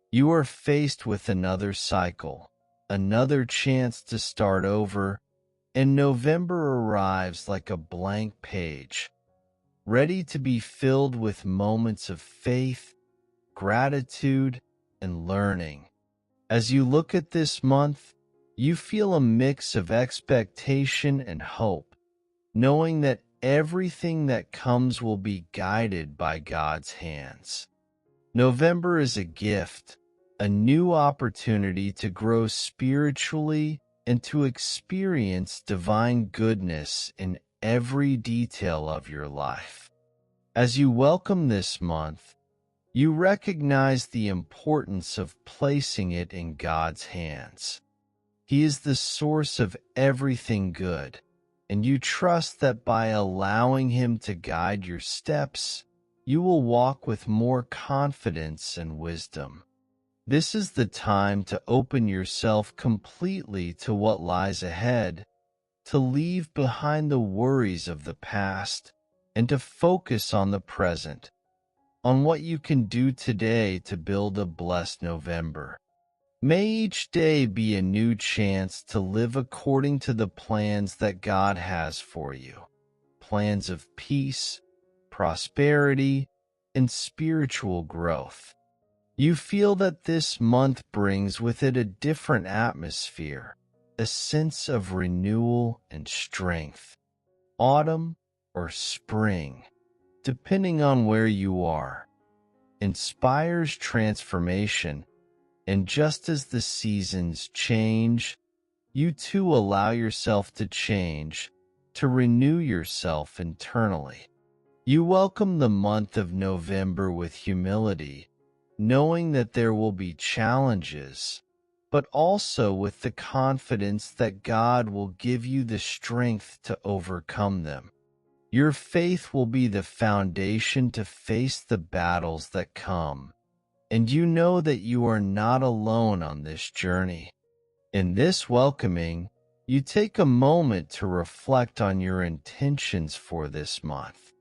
You are faced with another cycle, another chance to start over, and November arrives like a blank page, ready to be filled with moments of faith, gratitude, and learning. As you look at this month, you feel a mix of expectation and hope, knowing that everything that comes will be guided by God's hands. November is a gift, a new opportunity to grow spiritually and to experience divine goodness in every detail of your life. As you welcome this month, you recognize the importance of placing it in God's hands. He is the source of everything good, and you trust that by allowing Him to guide your steps, you will walk with more confidence and wisdom. This is the time to open yourself completely to what lies ahead, to leave behind the worries of the past, and to focus on the present, on what you can do today to build a blessed November. May each day be a new chance to live according to the plans that God has for you. Plans of peace, prosperity, and spiritual growth. You feel that this month brings with it a different atmosphere, a sense of renewal and strength. Autumn or spring, depending on where you are, inspires transformation, and just as the seasons change, you too allow yourself to change, to renew yourself internally. You welcome the month of November with humility, knowing that there will be challenges, but also with the confidence that God will give you the strength to overcome them. Your faith will be the foundation to face the battles that come, and you know that you are not alone on this journey. In this welcoming, you take a moment to reflect on your intentions for this month.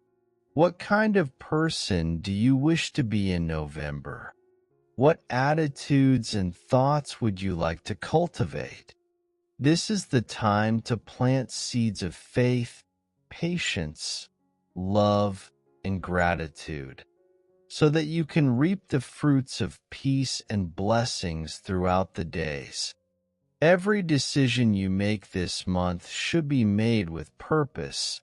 What kind of person do you wish to be in November? What attitudes and thoughts would you like to cultivate? This is the time to plant seeds of faith, patience, love, and gratitude, so that you can reap the fruits of peace and blessings throughout the days. Every decision you make this month should be made with purpose,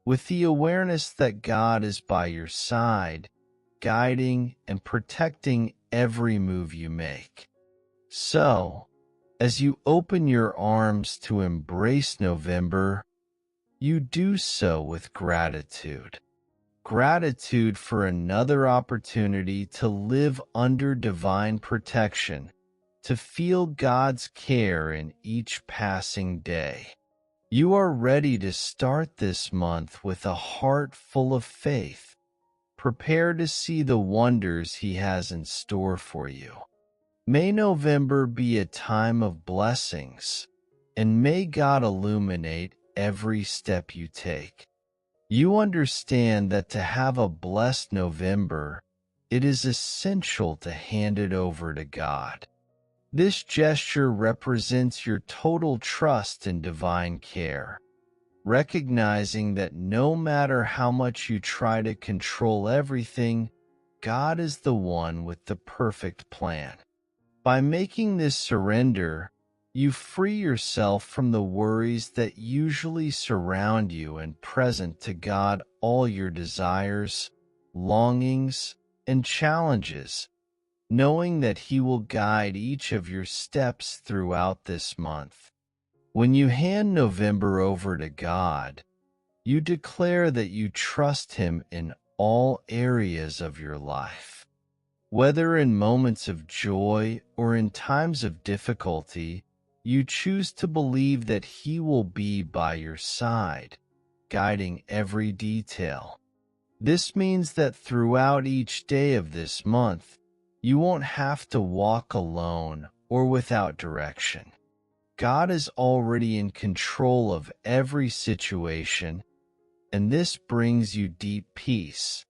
with the awareness that God is by your side, guiding and protecting every move you make. So, as you open your arms to embrace November, you do so with gratitude. Gratitude for another opportunity to live under divine protection, to feel God's care in each passing day. You are ready to start this month with a heart full of faith. Prepare to see the wonders He has in store for you. May November be a time of blessings, and may God illuminate every step you take. You understand that to have a blessed November, it is essential to hand it over to God. This gesture represents your total trust in divine care, recognizing that no matter how much you try to control everything, God is the one with the perfect plan. By making this surrender, you free yourself from the worries that usually surround you and present to God all your desires, longings, and challenges, knowing that He will guide each of your steps throughout this month. When you hand November over to God, you declare that you trust Him in all areas of your life. Whether in moments of joy or in times of difficulty, you choose to believe that He will be by your side, guiding every detail. This means that throughout each day of this month, you won't have to walk alone or without direction. God is already in control of every situation, and this brings you deep peace.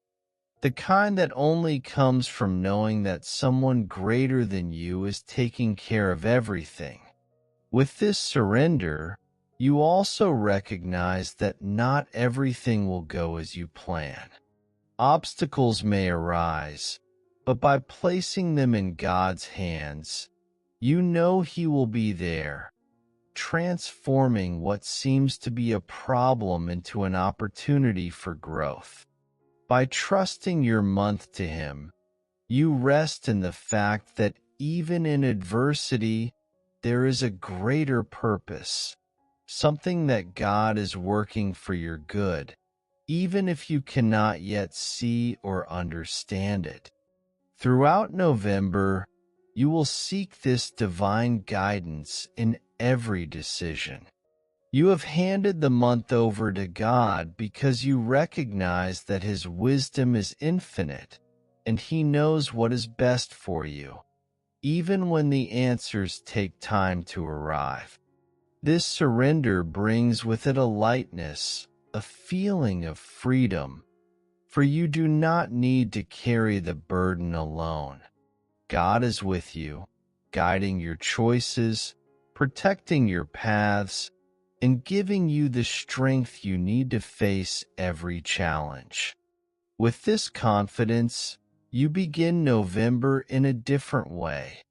the kind that only comes from knowing that someone greater than you is taking care of everything. With this surrender, you also recognize that not everything will go as you plan. Obstacles may arise, but by placing them in God's hands, you know He will be there, transforming what seems to be a problem into an opportunity for growth. By trusting your month to Him, you rest in the fact that even in adversity, there is a greater purpose, something that God is working for your good, even if you cannot yet see or understand it. Throughout November, you will seek this divine guidance in every decision. You have handed the month over to God because you recognize that His wisdom is infinite and He knows what is best for you, even when the answers take time to arrive. This surrender brings with it a lightness, a feeling of freedom, for you do not need to carry the burden alone. God is with you, guiding your choices, protecting your paths, and giving you the strength you need to face every challenge. With this confidence, you begin November in a different way,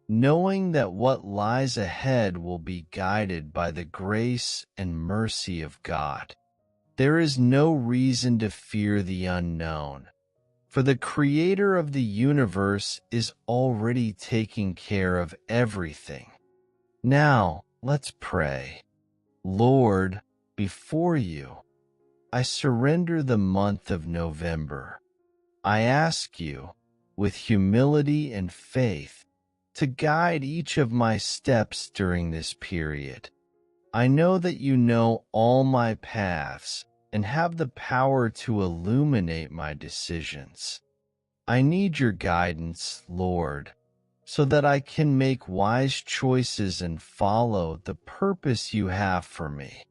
knowing that what lies ahead will be guided by the grace and mercy of God. There is no reason to fear the unknown, for the Creator of the universe is already taking care of everything. Now, let's pray. Lord, before you, I surrender the month of November. I ask you, with humility and faith, to guide each of my steps during this period. I know that you know all my paths and have the power to illuminate my decisions. I need your guidance, Lord, so that I can make wise choices and follow the purpose you have for me.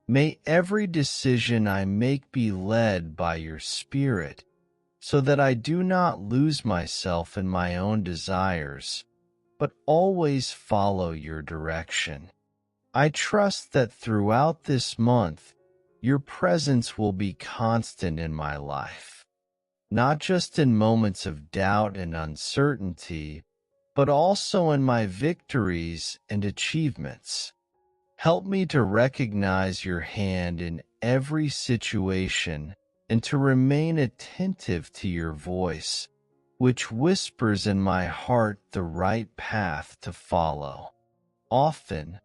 May every decision I make be led by your Spirit, so that I do not lose myself in my own desires, but always follow your direction. I trust that throughout this month, your presence will be constant in my life, not just in moments of doubt and uncertainty, but also in my victories and achievements. Help me to recognize your hand in every situation and to remain attentive to your voice, which whispers in my heart the right path to follow. Often,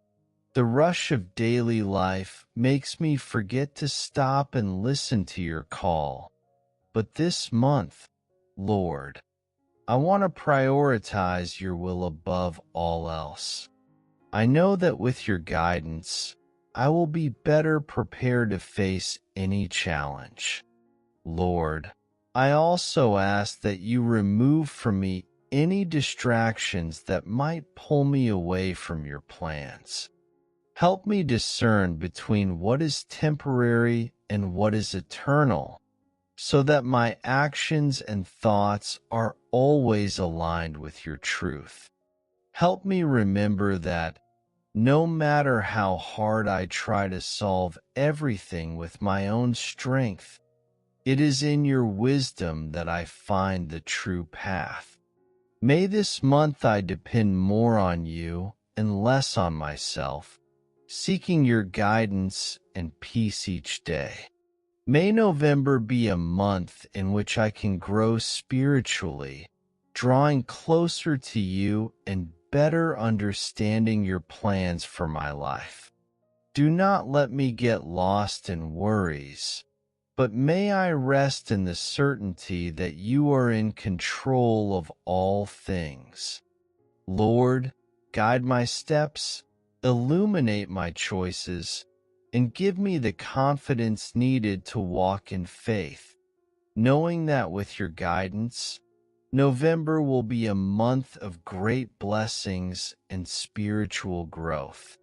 the rush of daily life makes me forget to stop and listen to your call. But this month, Lord, I want to prioritize your will above all else. I know that with your guidance, I will be better prepared to face any challenge. Lord, I also ask that you remove from me any distractions that might pull me away from your plans. Help me discern between what is temporary and what is eternal, so that my actions and thoughts are always aligned with your truth. Help me remember that no matter how hard I try to solve everything with my own strength, it is in your wisdom that I find the true path. May this month I depend more on you and less on myself, seeking your guidance and peace each day. May November be a month in which I can grow spiritually, drawing closer to you and better understanding your plans for my life. Do not let me get lost in worries, but may I rest in the certainty that you are in control of all things. Lord, guide my steps, illuminate my choices, and give me the confidence needed to walk in faith, knowing that with your guidance, November will be a month of great blessings and spiritual growth.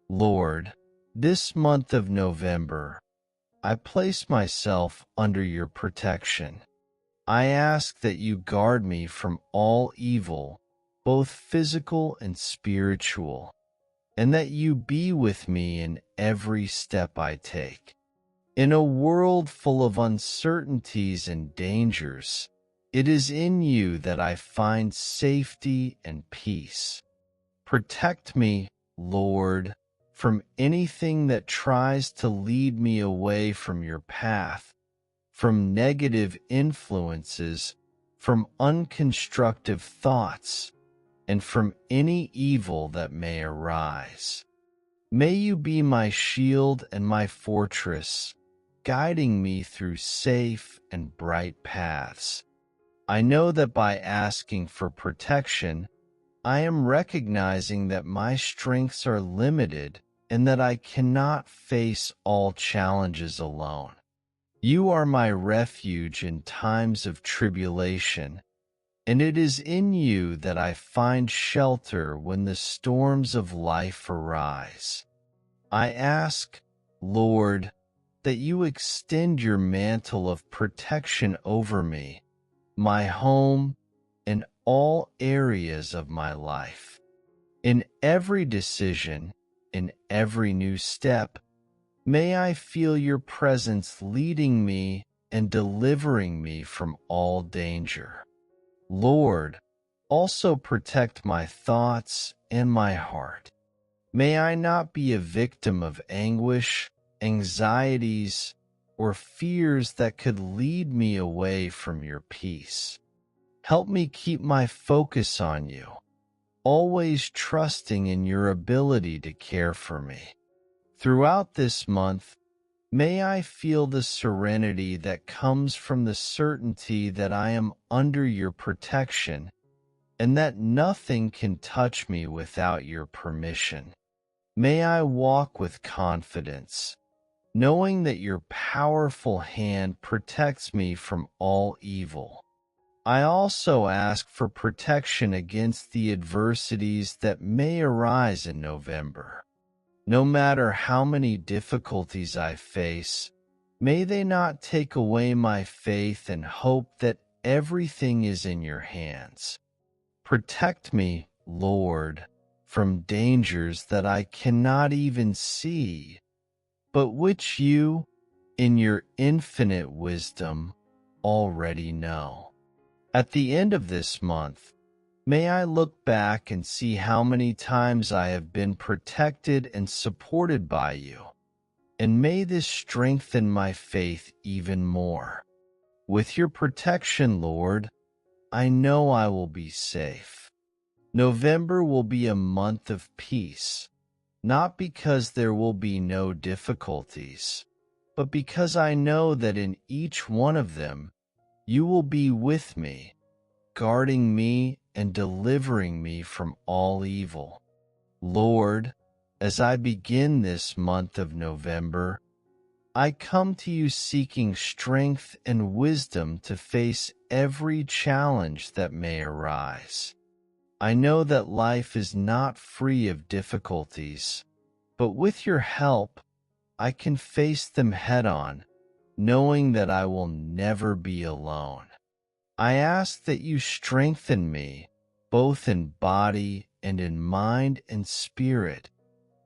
Lord, this month of November, I place myself under your protection. I ask that you guard me from all evil, both physical and spiritual, and that you be with me in every step I take. In a world full of uncertainties and dangers, it is in you that I find safety and peace. Protect me, Lord, from anything that tries to lead me away from your path, from negative influences, from unconstructive thoughts, and from any evil that may arise. May you be my shield and my fortress, guiding me through safe and bright paths. I know that by asking for protection, I am recognizing that my strengths are limited and that I cannot face all challenges alone. You are my refuge in times of tribulation, and it is in you that I find shelter when the storms of life arise. I ask, Lord, that you extend your mantle of protection over me, my home, and all areas of my life. In every decision, in every new step, may I feel your presence leading me and delivering me from all danger. Lord, also protect my thoughts and my heart. May I not be a victim of anguish, anxieties, or fears that could lead me away from your peace. Help me keep my focus on you, always trusting in your ability to care for me. Throughout this month, may I feel the serenity that comes from the certainty that I am under your protection and that nothing can touch me without your permission. May I walk with confidence, knowing that your powerful hand protects me from all evil. I also ask for protection against the adversities that may arise in November. No matter how many difficulties I face, may they not take away my faith and hope that everything is in your hands. Protect me, Lord, from dangers that I cannot even see, but which you, in your infinite wisdom, already know. At the end of this month, may I look back and see how many times I have been protected and supported by you, and may this strengthen my faith even more. With your protection, Lord, I know I will be safe. November will be a month of peace, not because there will be no difficulties, but because I know that in each one of them, you will be with me, guarding me and delivering me from all evil. Lord, as I begin this month of November, I come to you seeking strength and wisdom to face every challenge that may arise. I know that life is not free of difficulties, but with your help, I can face them head-on, knowing that I will never be alone. I ask that you strengthen me, both in body and in mind and spirit,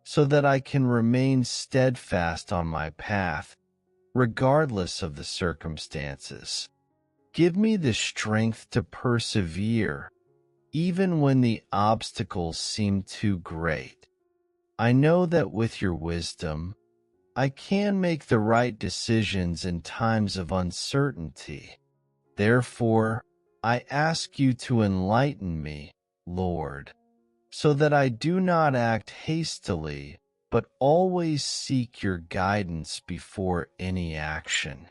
so that I can remain steadfast on my path, regardless of the circumstances. Give me the strength to persevere, even when the obstacles seem too great. I know that with your wisdom, I can make the right decisions in times of uncertainty. Therefore, I ask you to enlighten me, Lord, so that I do not act hastily, but always seek your guidance before any action.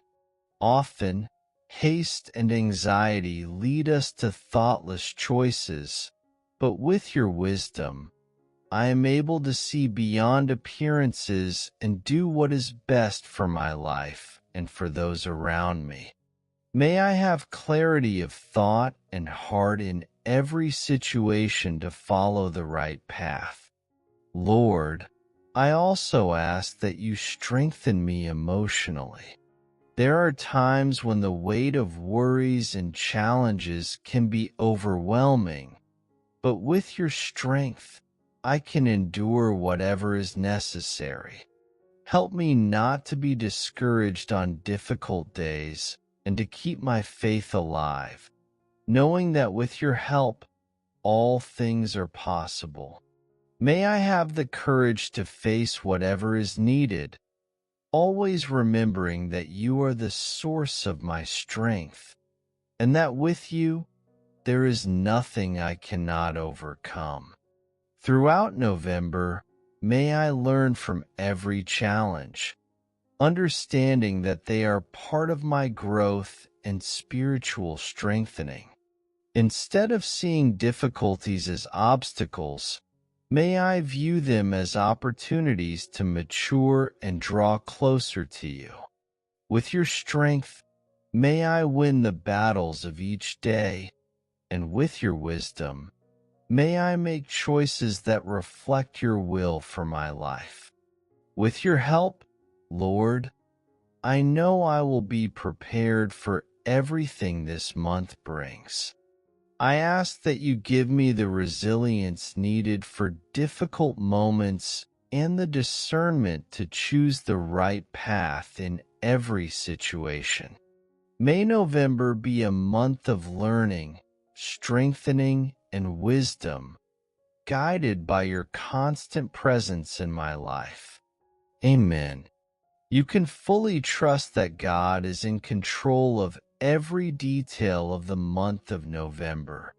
Often, haste and anxiety lead us to thoughtless choices, but with your wisdom, I am able to see beyond appearances and do what is best for my life and for those around me. May I have clarity of thought and heart in every situation to follow the right path. Lord, I also ask that you strengthen me emotionally. There are times when the weight of worries and challenges can be overwhelming, but with your strength, I can endure whatever is necessary. Help me not to be discouraged on difficult days and to keep my faith alive, knowing that with your help, all things are possible. May I have the courage to face whatever is needed, always remembering that you are the source of my strength, and that with you, there is nothing I cannot overcome. Throughout November, may I learn from every challenge, understanding that they are part of my growth and spiritual strengthening. Instead of seeing difficulties as obstacles, may I view them as opportunities to mature and draw closer to you. With your strength, may I win the battles of each day, and with your wisdom, may I make choices that reflect your will for my life. With your help, Lord, I know I will be prepared for everything this month brings. I ask that you give me the resilience needed for difficult moments and the discernment to choose the right path in every situation. May November be a month of learning, strengthening, and wisdom, guided by your constant presence in my life. Amen. You can fully trust that God is in control of every detail of the month of November.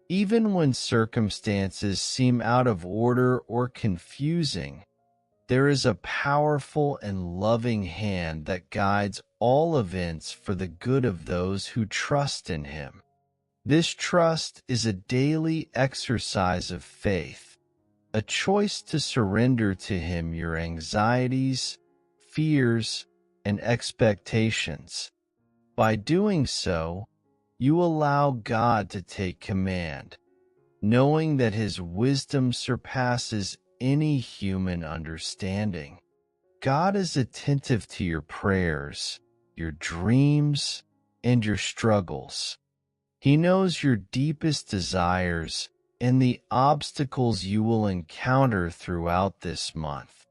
Even when circumstances seem out of order or confusing, there is a powerful and loving hand that guides all events for the good of those who trust in Him. This trust is a daily exercise of faith, a choice to surrender to Him your anxieties, fears, and expectations. By doing so, you allow God to take command, knowing that His wisdom surpasses any human understanding. God is attentive to your prayers, your dreams, and your struggles. He knows your deepest desires and the obstacles you will encounter throughout this month.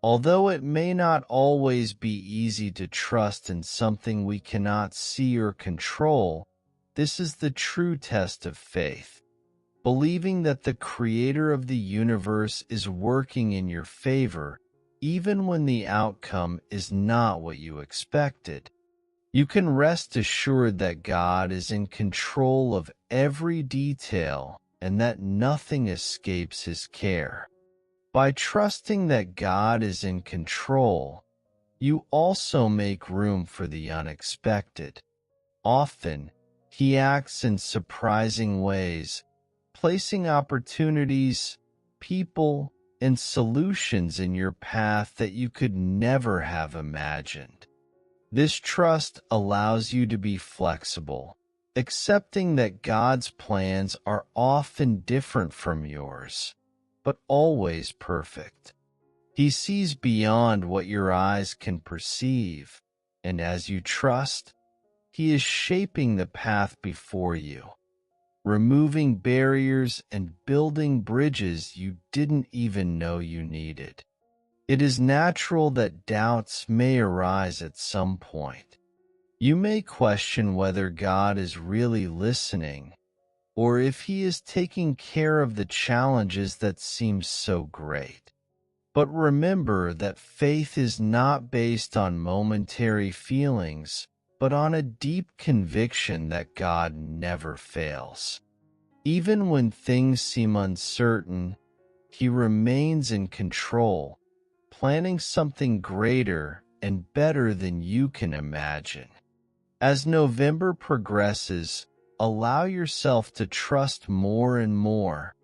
Although it may not always be easy to trust in something we cannot see or control, this is the true test of faith. Believing that the Creator of the universe is working in your favor, even when the outcome is not what you expected. You can rest assured that God is in control of every detail and that nothing escapes His care. By trusting that God is in control, you also make room for the unexpected. Often, He acts in surprising ways, placing opportunities, people, and solutions in your path that you could never have imagined. This trust allows you to be flexible, accepting that God's plans are often different from yours, but always perfect. He sees beyond what your eyes can perceive, and as you trust, He is shaping the path before you, removing barriers and building bridges you didn't even know you needed. It is natural that doubts may arise at some point. You may question whether God is really listening, or if He is taking care of the challenges that seem so great. But remember that faith is not based on momentary feelings, but on a deep conviction that God never fails. Even when things seem uncertain, He remains in control, planning something greater and better than you can imagine. As November progresses, allow yourself to trust more and more,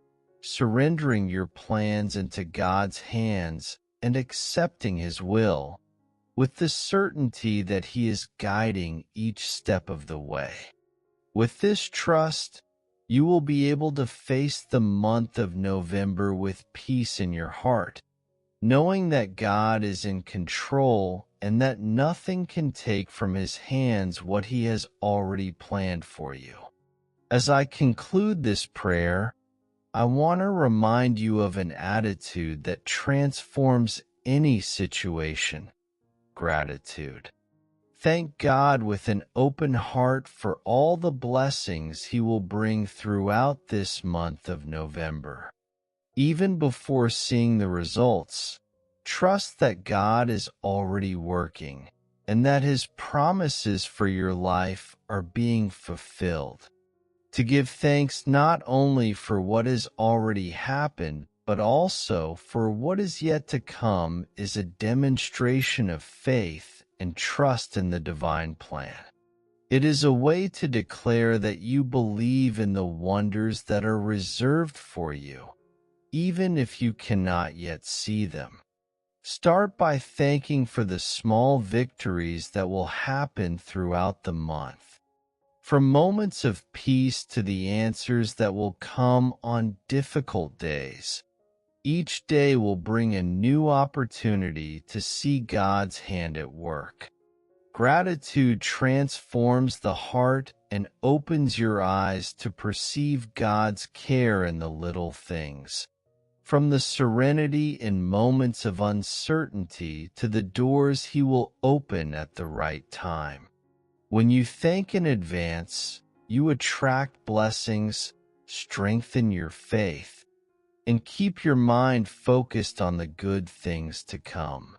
surrendering your plans into God's hands and accepting His will, with the certainty that He is guiding each step of the way. With this trust, you will be able to face the month of November with peace in your heart, knowing that God is in control and that nothing can take from his hands what he has already planned for you. As I conclude this prayer, I want to remind you of an attitude that transforms any situation: gratitude. Thank God with an open heart for all the blessings He will bring throughout this month of November. Even before seeing the results, trust that God is already working and that His promises for your life are being fulfilled. To give thanks not only for what has already happened, but also for what is yet to come is a demonstration of faith and trust in the divine plan. It is a way to declare that you believe in the wonders that are reserved for you, even if you cannot yet see them. Start by thanking for the small victories that will happen throughout the month. From moments of peace to the answers that will come on difficult days, each day will bring a new opportunity to see God's hand at work. Gratitude transforms the heart and opens your eyes to perceive God's care in the little things. From the serenity in moments of uncertainty to the doors He will open at the right time. When you thank in advance, you attract blessings, strengthen your faith, and keep your mind focused on the good things to come.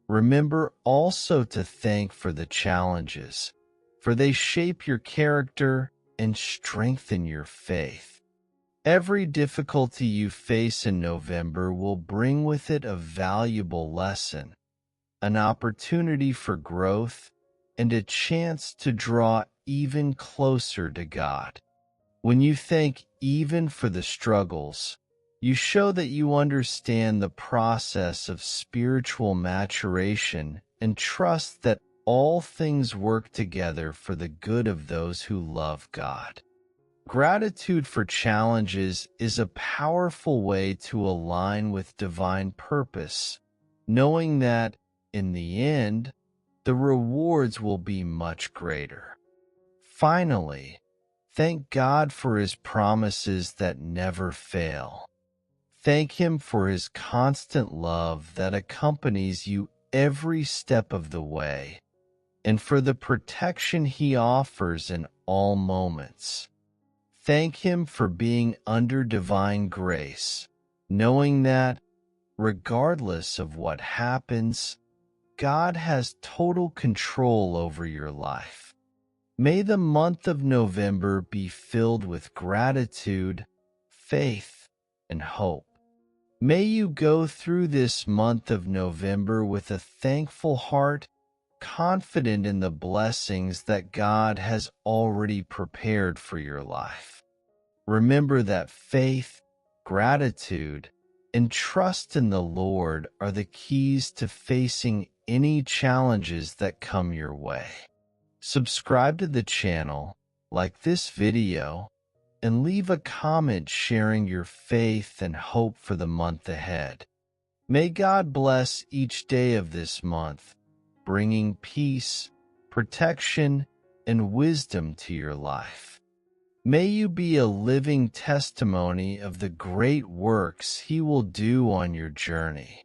Remember also to thank for the challenges, for they shape your character and strengthen your faith. Every difficulty you face in November will bring with it a valuable lesson, an opportunity for growth, and a chance to draw even closer to God. When you thank even for the struggles, you show that you understand the process of spiritual maturation and trust that all things work together for the good of those who love God. Gratitude for challenges is a powerful way to align with divine purpose, knowing that, in the end, the rewards will be much greater. Finally, thank God for His promises that never fail. Thank Him for His constant love that accompanies you every step of the way, and for the protection He offers in all moments. Thank Him for being under divine grace, knowing that, regardless of what happens, God has total control over your life. May the month of November be filled with gratitude, faith, and hope. May you go through this month of November with a thankful heart, confident in the blessings that God has already prepared for your life. Remember that faith, gratitude, and trust in the Lord are the keys to facing any challenges that come your way. Subscribe to the channel, like this video, and leave a comment sharing your faith and hope for the month ahead. May God bless each day of this month, bringing peace, protection, and wisdom to your life. May you be a living testimony of the great works He will do on your journey.